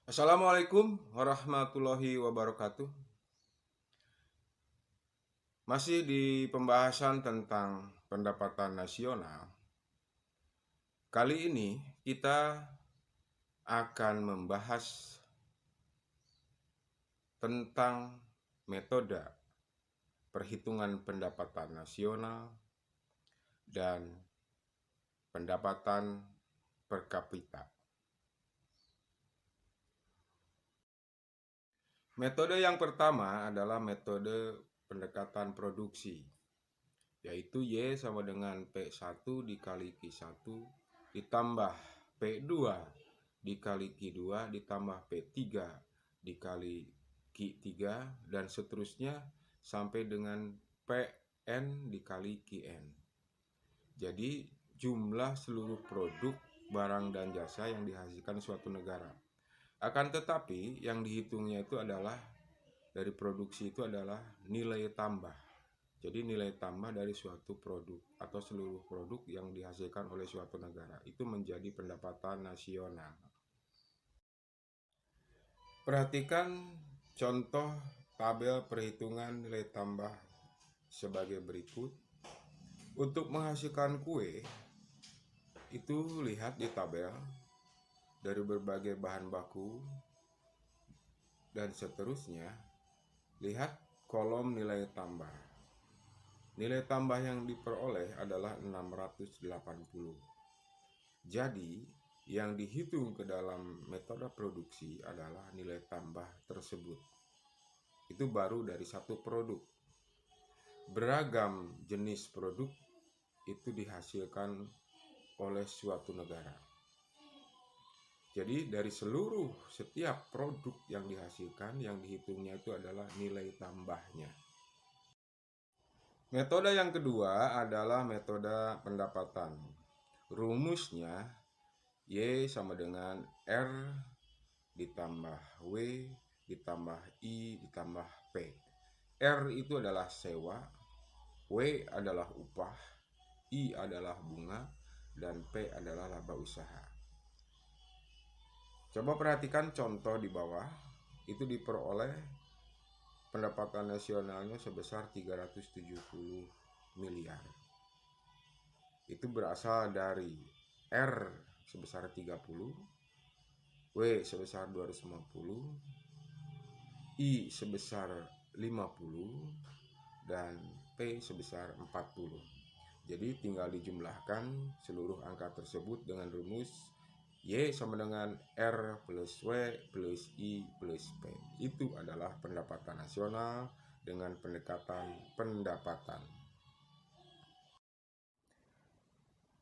Assalamualaikum warahmatullahi wabarakatuh. Masih di pembahasan tentang pendapatan nasional. Kali ini kita akan membahas tentang metode perhitungan pendapatan nasional dan pendapatan per kapita. Metode yang pertama adalah metode pendekatan produksi, yaitu Y sama dengan P1 dikali Q1 ditambah P2 dikali Q2 ditambah P3 dikali Q3 dan seterusnya sampai dengan Pn dikali Qn. Jadi jumlah seluruh produk, barang dan jasa yang dihasilkan suatu negara. Akan tetapi yang dihitungnya itu adalah dari produksi itu adalah nilai tambah. Jadi nilai tambah dari suatu produk atau seluruh produk yang dihasilkan oleh suatu negara itu menjadi pendapatan nasional. Perhatikan contoh tabel perhitungan nilai tambah sebagai berikut. Untuk menghasilkan kue, itu lihat di tabel dari berbagai bahan baku dan seterusnya. Lihat kolom nilai tambah. Nilai tambah yang diperoleh adalah 680. Jadi, yang dihitung ke dalam metode produksi adalah nilai tambah tersebut. Itu baru dari satu produk. Beragam jenis produk itu dihasilkan oleh suatu negara. Jadi dari setiap produk yang dihasilkan, yang dihitungnya itu adalah nilai tambahnya. Metode yang kedua adalah metode pendapatan. Rumusnya Y sama dengan R ditambah W ditambah I ditambah P. R itu adalah sewa, W adalah upah, I adalah bunga, dan P adalah laba usaha. Coba perhatikan contoh di bawah. Itu diperoleh pendapatan nasionalnya sebesar 370 miliar. Itu berasal dari R sebesar 30, W sebesar 250, I sebesar 50, dan P sebesar 40. Jadi tinggal dijumlahkan seluruh angka tersebut dengan rumus Y sama dengan R plus W plus I plus P. Itu adalah pendapatan nasional dengan pendekatan pendapatan.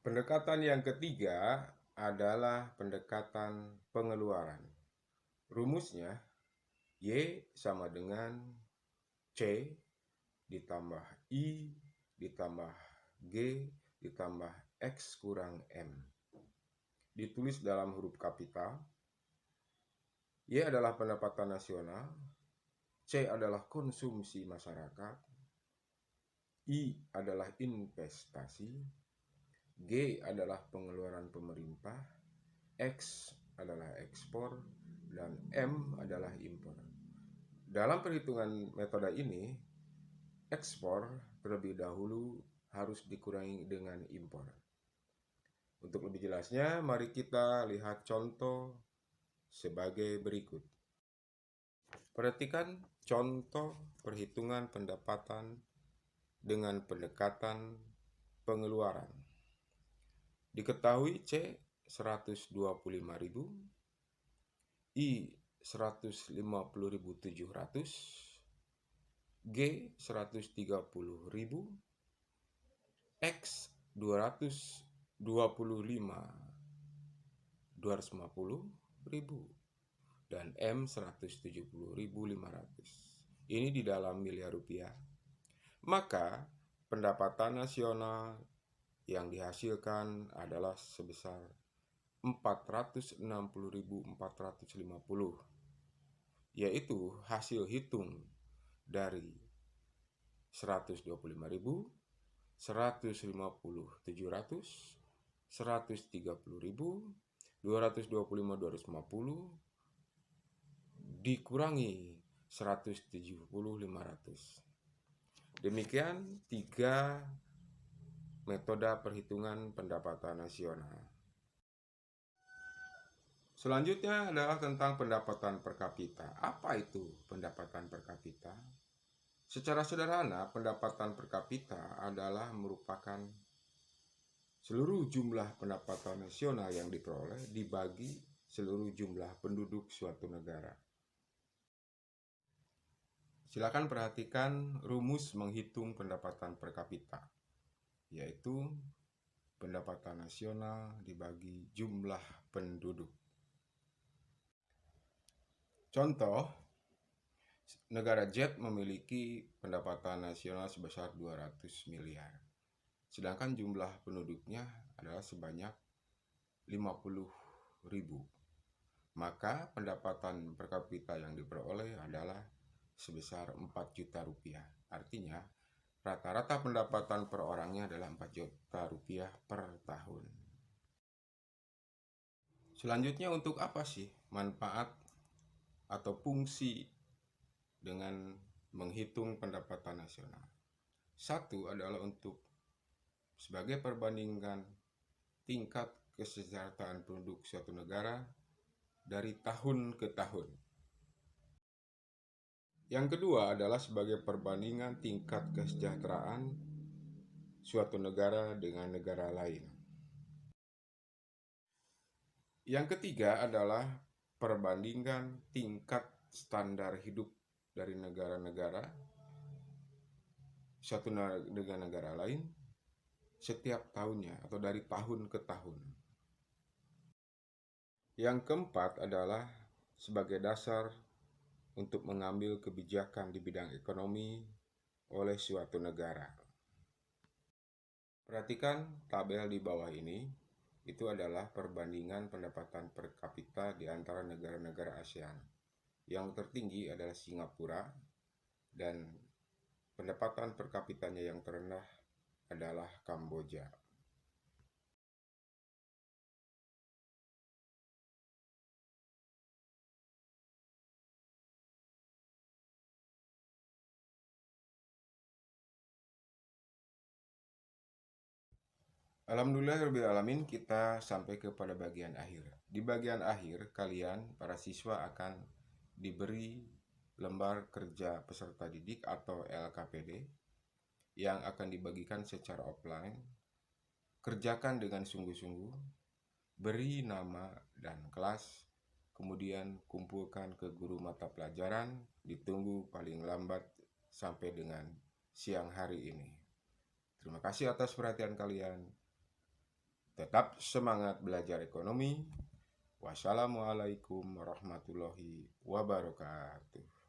Pendekatan yang ketiga adalah pendekatan pengeluaran. Rumusnya Y sama dengan C ditambah I ditambah G ditambah X kurang M. Ditulis dalam huruf kapital. Y adalah pendapatan nasional, C adalah konsumsi masyarakat, I adalah investasi, G adalah pengeluaran pemerintah, X adalah ekspor, dan M adalah impor. Dalam perhitungan metode ini, ekspor terlebih dahulu harus dikurangi dengan impor. Untuk lebih jelasnya, mari kita lihat contoh sebagai berikut. Perhatikan contoh perhitungan pendapatan dengan pendekatan pengeluaran. Diketahui C 125.000, I 150.700, G 130.000, X 250.000 dan M 170.500. Ini di dalam miliar rupiah. Maka pendapatan nasional yang dihasilkan adalah sebesar 460.450, yaitu hasil hitung dari 125.000, 150.700, 130.000, 225.250, dikurangi 170 500. Demikian 3 metode perhitungan pendapatan nasional. Selanjutnya adalah tentang pendapatan per kapita. Apa itu pendapatan per kapita? Secara sederhana, pendapatan per kapita adalah merupakan seluruh jumlah pendapatan nasional yang diperoleh dibagi seluruh jumlah penduduk suatu negara. Silakan perhatikan rumus menghitung pendapatan per kapita, yaitu pendapatan nasional dibagi jumlah penduduk. Contoh, negara Z memiliki pendapatan nasional sebesar 200 miliar. Sedangkan jumlah penduduknya adalah sebanyak 50.000. Maka pendapatan per kapita yang diperoleh adalah sebesar 4 juta rupiah. Artinya, rata-rata pendapatan per orangnya adalah 4 juta rupiah per tahun. Selanjutnya, untuk apa sih manfaat atau fungsi dengan menghitung pendapatan nasional? Satu adalah untuk sebagai perbandingan tingkat kesejahteraan penduduk suatu negara dari tahun ke tahun. Yang kedua adalah sebagai perbandingan tingkat kesejahteraan suatu negara dengan negara lain. Yang ketiga adalah perbandingan tingkat standar hidup dari negara-negara satu dengan negara lain setiap tahunnya atau dari tahun ke tahun. Yang keempat adalah sebagai dasar untuk mengambil kebijakan di bidang ekonomi oleh suatu negara. Perhatikan tabel di bawah ini, itu adalah perbandingan pendapatan per kapita di antara negara-negara ASEAN. Yang tertinggi adalah Singapura dan pendapatan per kapitanya yang terendah adalah Kamboja. Alhamdulillahirrahmanirrahim, kita sampai kepada bagian akhir. Di bagian akhir, kalian, para siswa akan diberi lembar kerja peserta didik atau LKPD yang akan dibagikan secara offline. Kerjakan dengan sungguh-sungguh, beri nama dan kelas, kemudian kumpulkan ke guru mata pelajaran, ditunggu paling lambat sampai dengan siang hari ini. Terima kasih atas perhatian kalian. Tetap semangat belajar ekonomi. Wassalamualaikum warahmatullahi wabarakatuh.